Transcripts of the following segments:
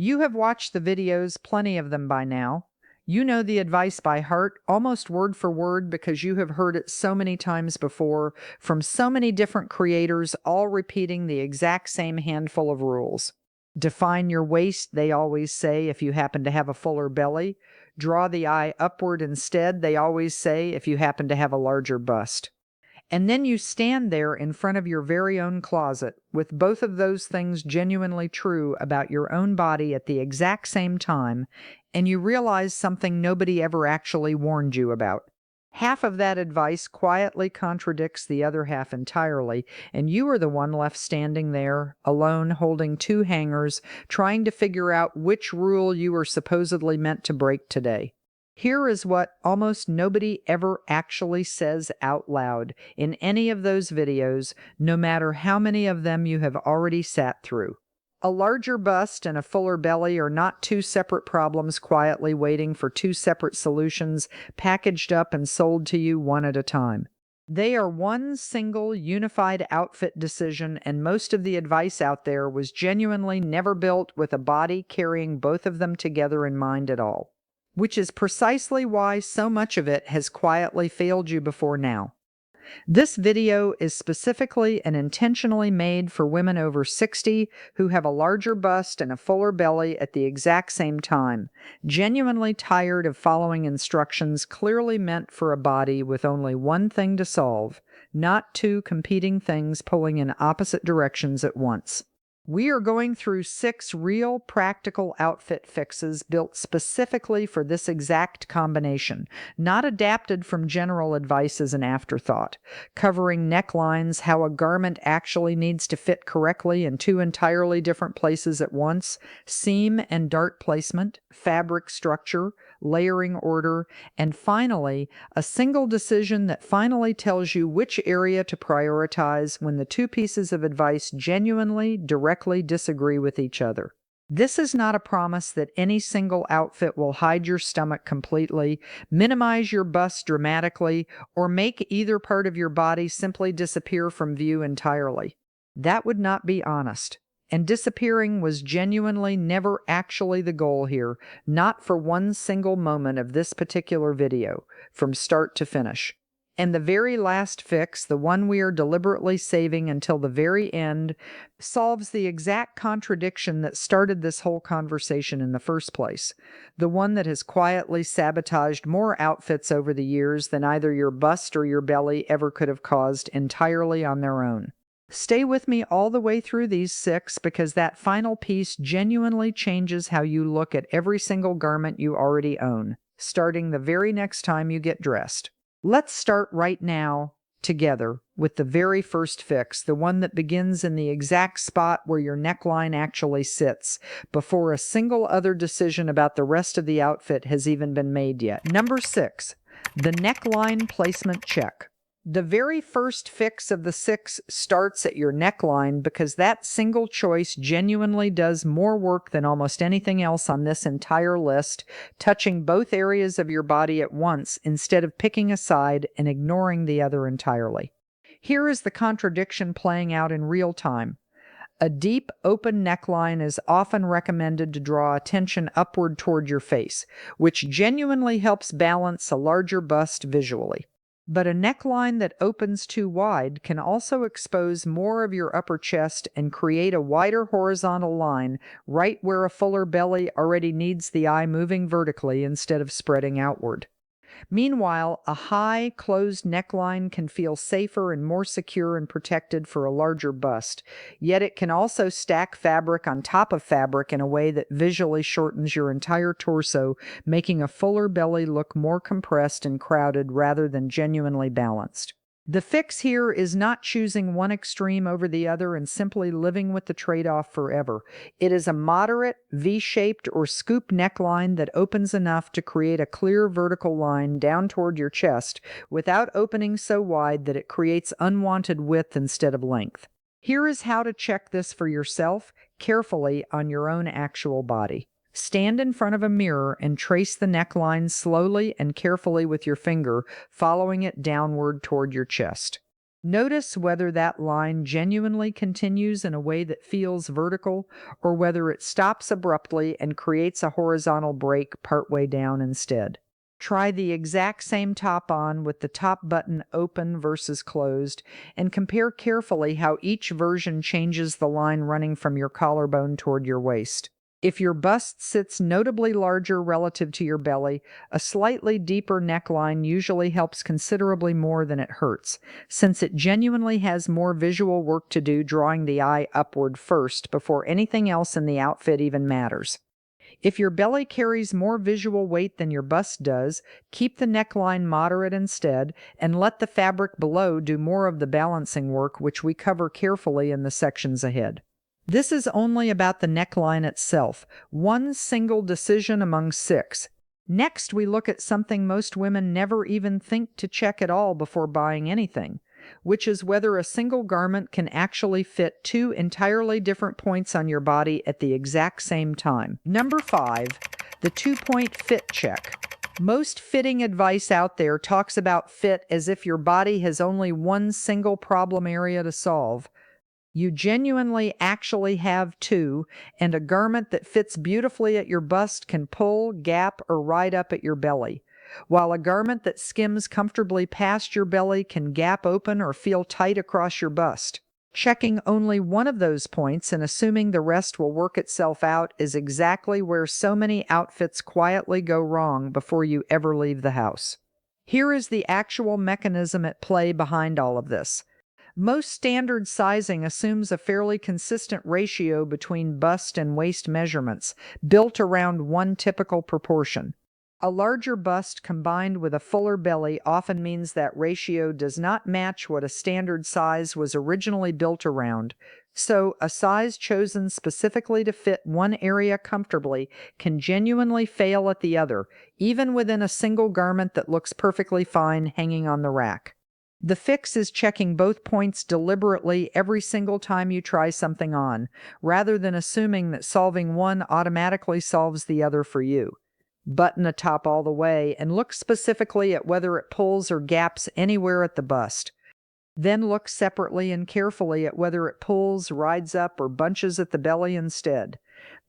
You have watched the videos, plenty of them by now. You know the advice by heart, almost word for word, because you have heard it so many times before from so many different creators, all repeating the exact same handful of rules. Define your waist, they always say, if you happen to have a fuller belly. Draw the eye upward instead, they always say, if you happen to have a larger bust. And then you stand there in front of your very own closet with both of those things genuinely true about your own body at the exact same time, and you realize something nobody ever actually warned you about. Half of that advice quietly contradicts the other half entirely, and you are the one left standing there, alone, holding two hangers, trying to figure out which rule you are supposedly meant to break today. Here is what almost nobody ever actually says out loud in any of those videos, no matter how many of them you have already sat through. A larger bust and a fuller belly are not two separate problems quietly waiting for two separate solutions packaged up and sold to you one at a time. They are one single unified outfit decision, and most of the advice out there was genuinely never built with a body carrying both of them together in mind at all. Which is precisely why so much of it has quietly failed you before now. This video is specifically and intentionally made for women over 60 who have a larger bust and a fuller belly at the exact same time, genuinely tired of following instructions clearly meant for a body with only one thing to solve, not two competing things pulling in opposite directions at once. We are going through 6 real practical outfit fixes built specifically for this exact combination, not adapted from general advice as an afterthought, covering necklines, how a garment actually needs to fit correctly in 2 entirely different places at once, seam and dart placement, fabric structure, layering order, and finally, a single decision that finally tells you which area to prioritize when the 2 pieces of advice genuinely, directly disagree with each other. This is not a promise that any single outfit will hide your stomach completely, minimize your bust dramatically, or make either part of your body simply disappear from view entirely. That would not be honest. And disappearing was genuinely never actually the goal here, not for one single moment of this particular video, from start to finish. And the very last fix, the one we are deliberately saving until the very end, solves the exact contradiction that started this whole conversation in the first place, the one that has quietly sabotaged more outfits over the years than either your bust or your belly ever could have caused entirely on their own. Stay with me all the way through these 6 because that final piece genuinely changes how you look at every single garment you already own, starting the very next time you get dressed. Let's start right now together with the very first fix, the one that begins in the exact spot where your neckline actually sits, before a single other decision about the rest of the outfit has even been made yet. Number 6, the neckline placement check. The very first fix of the 6 starts at your neckline because that single choice genuinely does more work than almost anything else on this entire list, touching both areas of your body at once instead of picking a side and ignoring the other entirely. Here is the contradiction playing out in real time. A deep, open neckline is often recommended to draw attention upward toward your face, which genuinely helps balance a larger bust visually. But a neckline that opens too wide can also expose more of your upper chest and create a wider horizontal line right where a fuller belly already needs the eye moving vertically instead of spreading outward. Meanwhile, a high, closed neckline can feel safer and more secure and protected for a larger bust, yet it can also stack fabric on top of fabric in a way that visually shortens your entire torso, making a fuller belly look more compressed and crowded rather than genuinely balanced. The fix here is not choosing one extreme over the other and simply living with the trade-off forever. It is a moderate, V-shaped or scoop neckline that opens enough to create a clear vertical line down toward your chest without opening so wide that it creates unwanted width instead of length. Here is how to check this for yourself carefully on your own actual body. Stand in front of a mirror and trace the neckline slowly and carefully with your finger, following it downward toward your chest. Notice whether that line genuinely continues in a way that feels vertical or whether it stops abruptly and creates a horizontal break partway down instead. Try the exact same top on with the top button open versus closed and compare carefully how each version changes the line running from your collarbone toward your waist. If your bust sits notably larger relative to your belly, a slightly deeper neckline usually helps considerably more than it hurts, since it genuinely has more visual work to do drawing the eye upward first before anything else in the outfit even matters. If your belly carries more visual weight than your bust does, keep the neckline moderate instead and let the fabric below do more of the balancing work, which we cover carefully in the sections ahead. This is only about the neckline itself, one single decision among 6. Next, we look at something most women never even think to check at all before buying anything, which is whether a single garment can actually fit 2 entirely different points on your body at the exact same time. Number 5, the 2-point fit check. Most fitting advice out there talks about fit as if your body has only one single problem area to solve. You genuinely actually have 2, and a garment that fits beautifully at your bust can pull, gap, or ride up at your belly, while a garment that skims comfortably past your belly can gap open or feel tight across your bust. Checking only one of those points and assuming the rest will work itself out is exactly where so many outfits quietly go wrong before you ever leave the house. Here is the actual mechanism at play behind all of this. Most standard sizing assumes a fairly consistent ratio between bust and waist measurements, built around one typical proportion. A larger bust combined with a fuller belly often means that ratio does not match what a standard size was originally built around, so a size chosen specifically to fit one area comfortably can genuinely fail at the other, even within a single garment that looks perfectly fine hanging on the rack. The fix is checking both points deliberately every single time you try something on, rather than assuming that solving one automatically solves the other for you. Button a top all the way and look specifically at whether it pulls or gaps anywhere at the bust. Then look separately and carefully at whether it pulls, rides up, or bunches at the belly instead.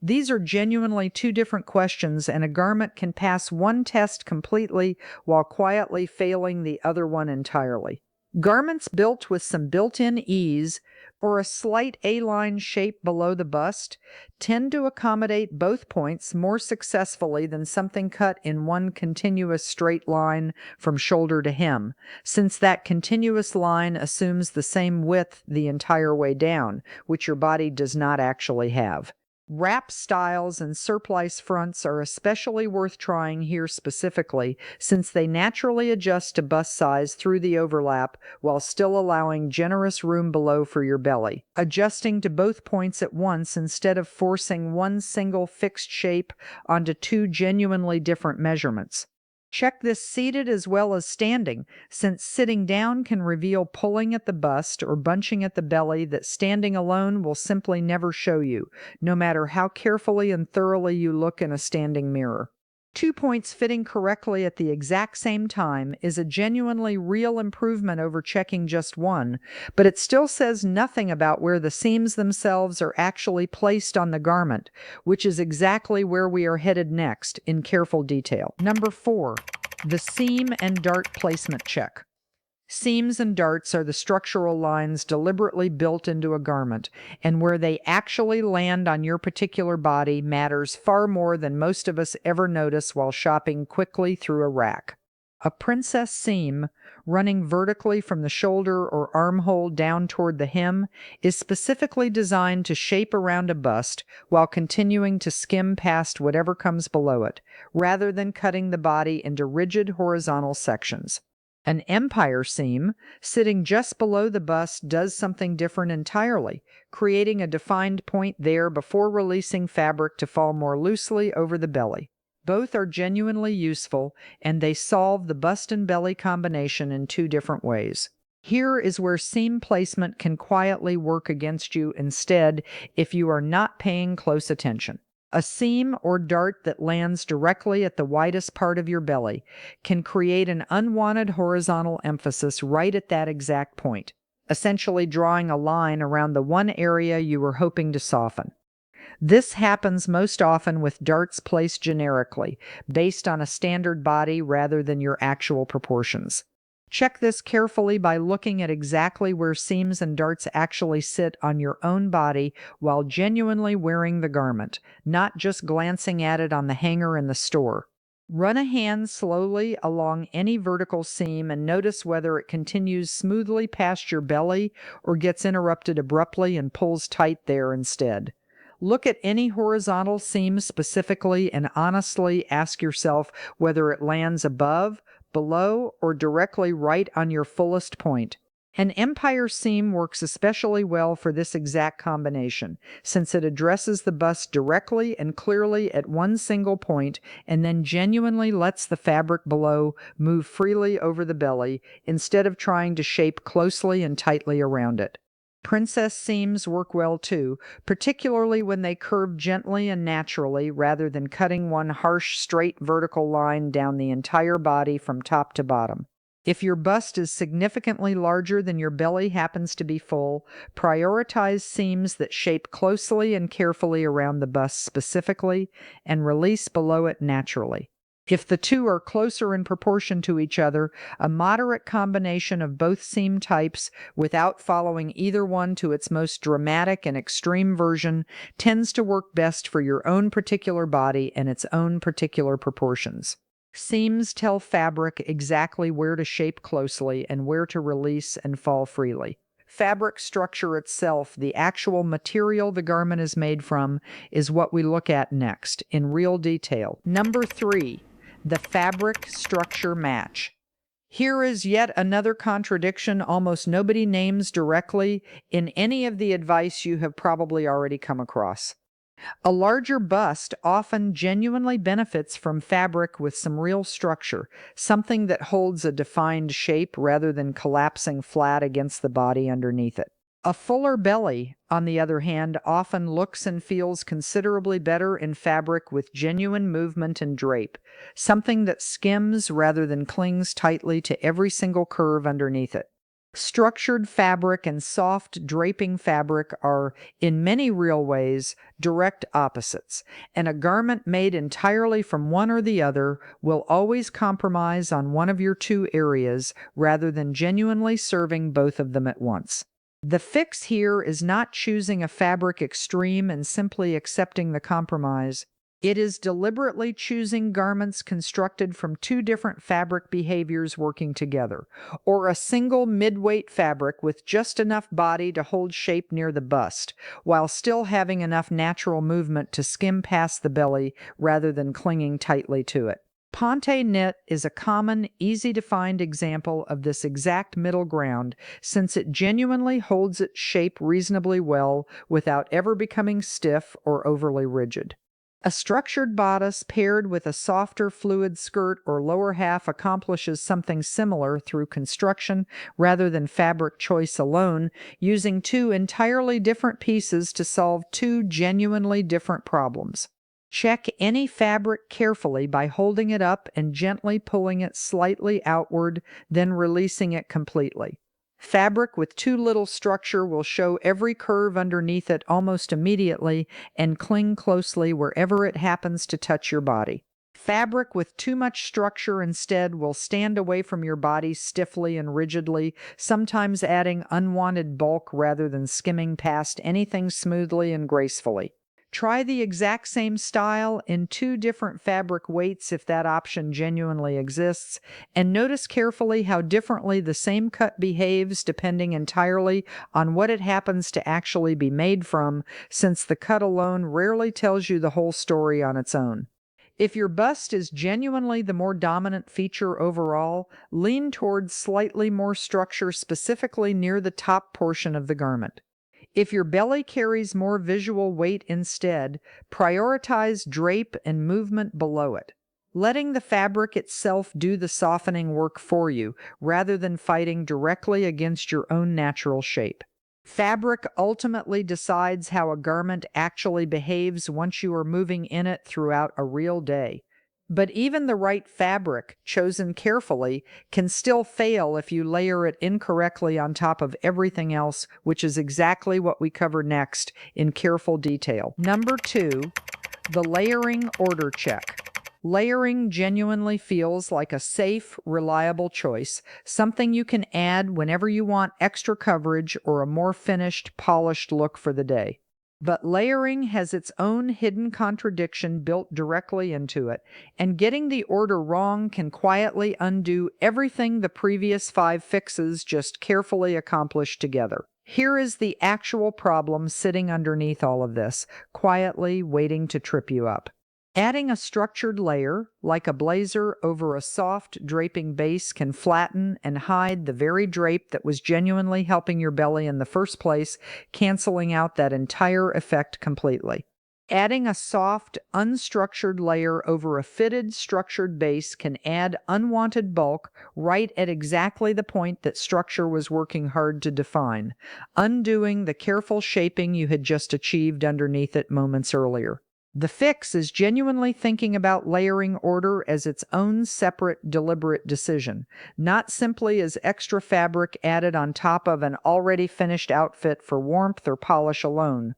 These are genuinely 2 different questions, and a garment can pass one test completely while quietly failing the other one entirely. Garments built with some built-in ease or a slight A-line shape below the bust tend to accommodate both points more successfully than something cut in one continuous straight line from shoulder to hem, since that continuous line assumes the same width the entire way down, which your body does not actually have. Wrap styles and surplice fronts are especially worth trying here specifically, since they naturally adjust to bust size through the overlap while still allowing generous room below for your belly, adjusting to both points at once instead of forcing one single fixed shape onto 2 genuinely different measurements. Check this seated as well as standing, since sitting down can reveal pulling at the bust or bunching at the belly that standing alone will simply never show you, no matter how carefully and thoroughly you look in a standing mirror. 2 points fitting correctly at the exact same time is a genuinely real improvement over checking just one, but it still says nothing about where the seams themselves are actually placed on the garment, which is exactly where we are headed next in careful detail. Number 4, the seam and dart placement check. Seams and darts are the structural lines deliberately built into a garment, and where they actually land on your particular body matters far more than most of us ever notice while shopping quickly through a rack. A princess seam, running vertically from the shoulder or armhole down toward the hem, is specifically designed to shape around a bust while continuing to skim past whatever comes below it, rather than cutting the body into rigid horizontal sections. An empire seam, sitting just below the bust, does something different entirely, creating a defined point there before releasing fabric to fall more loosely over the belly. Both are genuinely useful, and they solve the bust and belly combination in 2 different ways. Here is where seam placement can quietly work against you instead if you are not paying close attention. A seam or dart that lands directly at the widest part of your belly can create an unwanted horizontal emphasis right at that exact point. essentially drawing a line around the one area you were hoping to soften. This happens most often with darts placed generically, based on a standard body rather than your actual proportions. Check this carefully by looking at exactly where seams and darts actually sit on your own body while genuinely wearing the garment, not just glancing at it on the hanger in the store. Run a hand slowly along any vertical seam and notice whether it continues smoothly past your belly or gets interrupted abruptly and pulls tight there instead. Look at any horizontal seam specifically and honestly ask yourself whether it lands above, below, or directly right on your fullest point. An empire seam works especially well for this exact combination, since it addresses the bust directly and clearly at one single point and then genuinely lets the fabric below move freely over the belly instead of trying to shape closely and tightly around it. Princess seams work well too, particularly when they curve gently and naturally rather than cutting one harsh, straight vertical line down the entire body from top to bottom. If your bust is significantly larger than your belly happens to be full, prioritize seams that shape closely and carefully around the bust specifically and release below it naturally. If the two are closer in proportion to each other, a moderate combination of both seam types without following either one to its most dramatic and extreme version tends to work best for your own particular body and its own particular proportions. Seams tell fabric exactly where to shape closely and where to release and fall freely. Fabric structure itself, the actual material the garment is made from, is what we look at next in real detail. Number 3. The fabric structure match. Here is yet another contradiction almost nobody names directly in any of the advice you have probably already come across. A larger bust often genuinely benefits from fabric with some real structure, something that holds a defined shape rather than collapsing flat against the body underneath it. A fuller belly, on the other hand, often looks and feels considerably better in fabric with genuine movement and drape, something that skims rather than clings tightly to every single curve underneath it. Structured fabric and soft draping fabric are, in many real ways, direct opposites, and a garment made entirely from one or the other will always compromise on one of your two areas rather than genuinely serving both of them at once. The fix here is not choosing a fabric extreme and simply accepting the compromise. It is deliberately choosing garments constructed from two different fabric behaviors working together, or a single mid-weight fabric with just enough body to hold shape near the bust, while still having enough natural movement to skim past the belly rather than clinging tightly to it. Ponte knit is a common, easy-to-find example of this exact middle ground, since it genuinely holds its shape reasonably well without ever becoming stiff or overly rigid. A structured bodice paired with a softer fluid skirt or lower half accomplishes something similar through construction rather than fabric choice alone, using two entirely different pieces to solve two genuinely different problems. Check any fabric carefully by holding it up and gently pulling it slightly outward, then releasing it completely. Fabric with too little structure will show every curve underneath it almost immediately and cling closely wherever it happens to touch your body. Fabric with too much structure instead will stand away from your body stiffly and rigidly, sometimes adding unwanted bulk rather than skimming past anything smoothly and gracefully. Try the exact same style in two different fabric weights if that option genuinely exists, and notice carefully how differently the same cut behaves depending entirely on what it happens to actually be made from, since the cut alone rarely tells you the whole story on its own. If your bust is genuinely the more dominant feature overall, lean towards slightly more structure specifically near the top portion of the garment. If your belly carries more visual weight instead, prioritize drape and movement below it, letting the fabric itself do the softening work for you, rather than fighting directly against your own natural shape. Fabric ultimately decides how a garment actually behaves once you are moving in it throughout a real day. But even the right fabric, chosen carefully, can still fail if you layer it incorrectly on top of everything else, which is exactly what we cover next in careful detail. Number 2, the layering order check. Layering genuinely feels like a safe, reliable choice, something you can add whenever you want extra coverage or a more finished, polished look for the day. But layering has its own hidden contradiction built directly into it, and getting the order wrong can quietly undo everything the previous 5 fixes just carefully accomplished together. Here is the actual problem sitting underneath all of this, quietly waiting to trip you up. Adding a structured layer, like a blazer, over a soft, draping base can flatten and hide the very drape that was genuinely helping your belly in the first place, canceling out that entire effect completely. Adding a soft, unstructured layer over a fitted, structured base can add unwanted bulk right at exactly the point that structure was working hard to define, undoing the careful shaping you had just achieved underneath it moments earlier. The fix is genuinely thinking about layering order as its own separate, deliberate decision, not simply as extra fabric added on top of an already finished outfit for warmth or polish alone.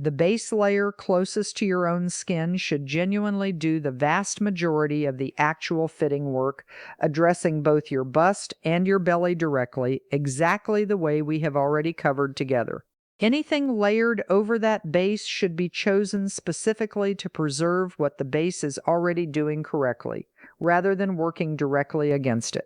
The base layer closest to your own skin should genuinely do the vast majority of the actual fitting work, addressing both your bust and your belly directly, exactly the way we have already covered together. Anything layered over that base should be chosen specifically to preserve what the base is already doing correctly, rather than working directly against it.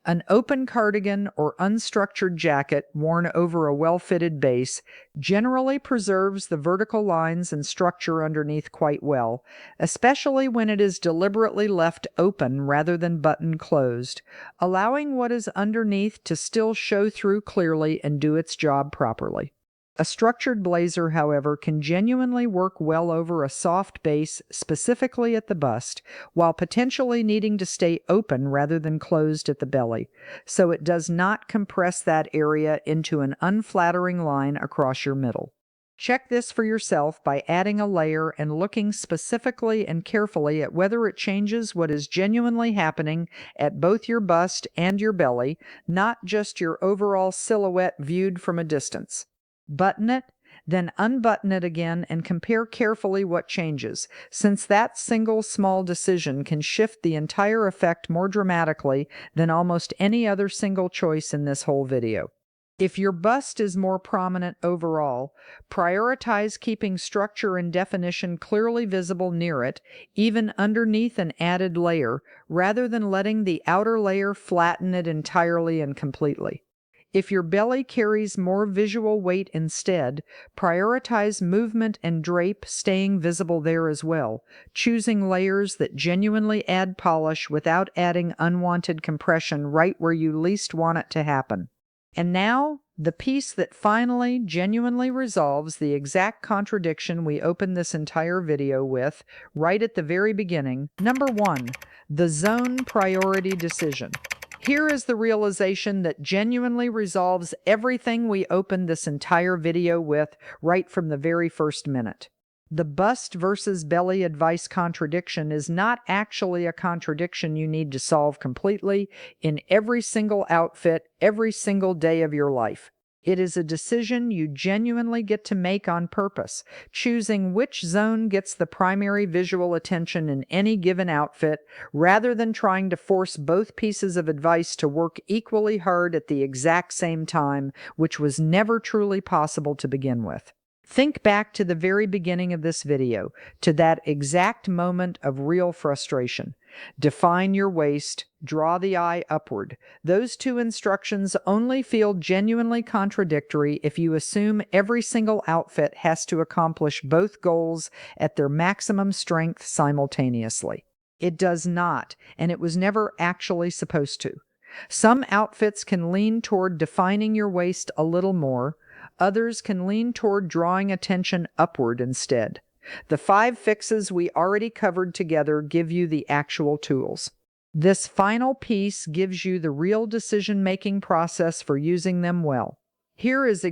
An open cardigan or unstructured jacket worn over a well-fitted base generally preserves the vertical lines and structure underneath quite well, especially when it is deliberately left open rather than buttoned closed, allowing what is underneath to still show through clearly and do its job properly. A structured blazer, however, can genuinely work well over a soft base, specifically at the bust, while potentially needing to stay open rather than closed at the belly, so it does not compress that area into an unflattering line across your middle. Check this for yourself by adding a layer and looking specifically and carefully at whether it changes what is genuinely happening at both your bust and your belly, not just your overall silhouette viewed from a distance. Button it, then unbutton it again and compare carefully what changes, since that single small decision can shift the entire effect more dramatically than almost any other single choice in this whole video. If your bust is more prominent overall, prioritize keeping structure and definition clearly visible near it, even underneath an added layer, rather than letting the outer layer flatten it entirely and completely. If your belly carries more visual weight instead, prioritize movement and drape staying visible there as well, choosing layers that genuinely add polish without adding unwanted compression right where you least want it to happen. And now, the piece that finally genuinely resolves the exact contradiction we opened this entire video with right at the very beginning. Number 1, the zone priority decision. Here is the realization that genuinely resolves everything we opened this entire video with right from the very first minute. The bust versus belly advice contradiction is not actually a contradiction you need to solve completely in every single outfit, every single day of your life. It is a decision you genuinely get to make on purpose, choosing which zone gets the primary visual attention in any given outfit, rather than trying to force both pieces of advice to work equally hard at the exact same time, which was never truly possible to begin with. Think back to the very beginning of this video, to that exact moment of real frustration. Define your waist, draw the eye upward. Those 2 instructions only feel genuinely contradictory if you assume every single outfit has to accomplish both goals at their maximum strength simultaneously. It does not, and it was never actually supposed to. Some outfits can lean toward defining your waist a little more. Others can lean toward drawing attention upward instead. The 5 fixes we already covered together give you the actual tools. This final piece gives you the real decision-making process for using them well. Here is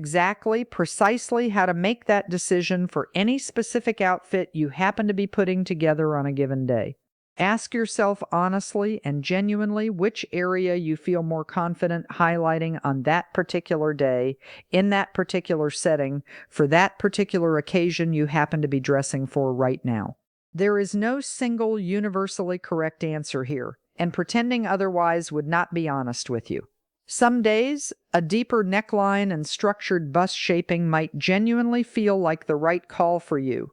precisely how to make that decision for any specific outfit you happen to be putting together on a given day. Ask yourself honestly and genuinely which area you feel more confident highlighting on that particular day, in that particular setting, for that particular occasion you happen to be dressing for right now. There is no single universally correct answer here, and pretending otherwise would not be honest with you. Some days, a deeper neckline and structured bust shaping might genuinely feel like the right call for you.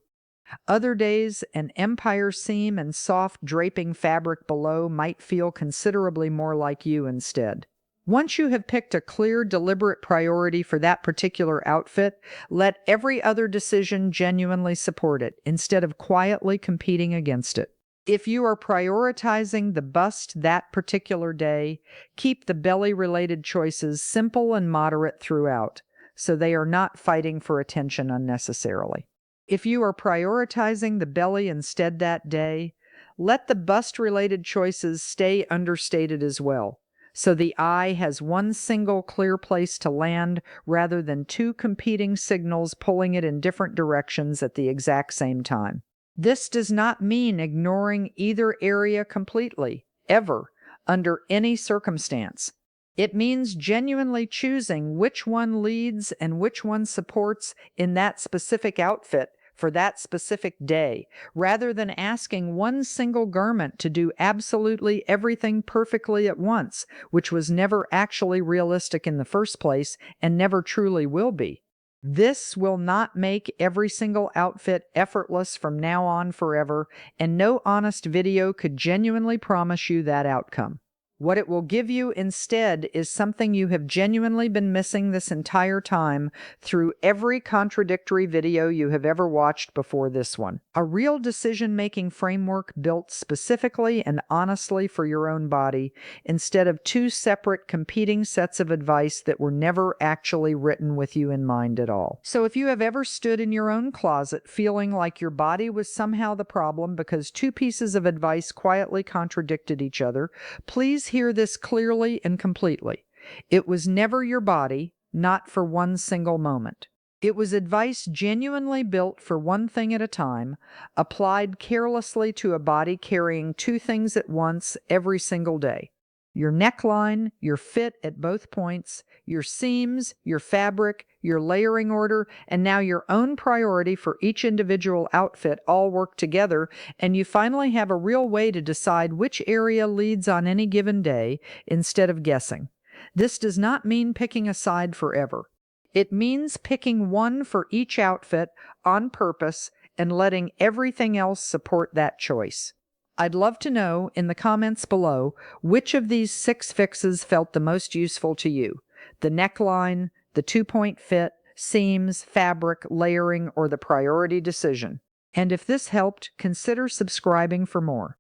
Other days, an empire seam and soft draping fabric below might feel considerably more like you instead. Once you have picked a clear, deliberate priority for that particular outfit, let every other decision genuinely support it, instead of quietly competing against it. If you are prioritizing the bust that particular day, keep the belly-related choices simple and moderate throughout, so they are not fighting for attention unnecessarily. If you are prioritizing the belly instead that day, let the bust-related choices stay understated as well, so the eye has one single clear place to land rather than two competing signals pulling it in different directions at the exact same time. This does not mean ignoring either area completely, ever, under any circumstance. It means genuinely choosing which one leads and which one supports in that specific outfit for that specific day, rather than asking one single garment to do absolutely everything perfectly at once, which was never actually realistic in the first place and never truly will be. This will not make every single outfit effortless from now on forever, and no honest video could genuinely promise you that outcome. What it will give you instead is something you have genuinely been missing this entire time through every contradictory video you have ever watched before this one. A real decision-making framework built specifically and honestly for your own body, instead of two separate competing sets of advice that were never actually written with you in mind at all. So if you have ever stood in your own closet feeling like your body was somehow the problem because two pieces of advice quietly contradicted each other, please hear this clearly and completely. It was never your body, not for one single moment. It was advice genuinely built for one thing at a time, applied carelessly to a body carrying two things at once every single day. Your neckline, your fit at both points, your seams, your fabric, your layering order, and now your own priority for each individual outfit all work together, and you finally have a real way to decide which area leads on any given day instead of guessing. This does not mean picking a side forever. It means picking one for each outfit on purpose and letting everything else support that choice. I'd love to know in the comments below which of these 6 fixes felt the most useful to you: the neckline, the 2-point fit, seams, fabric, layering, or the priority decision. And if this helped, consider subscribing for more.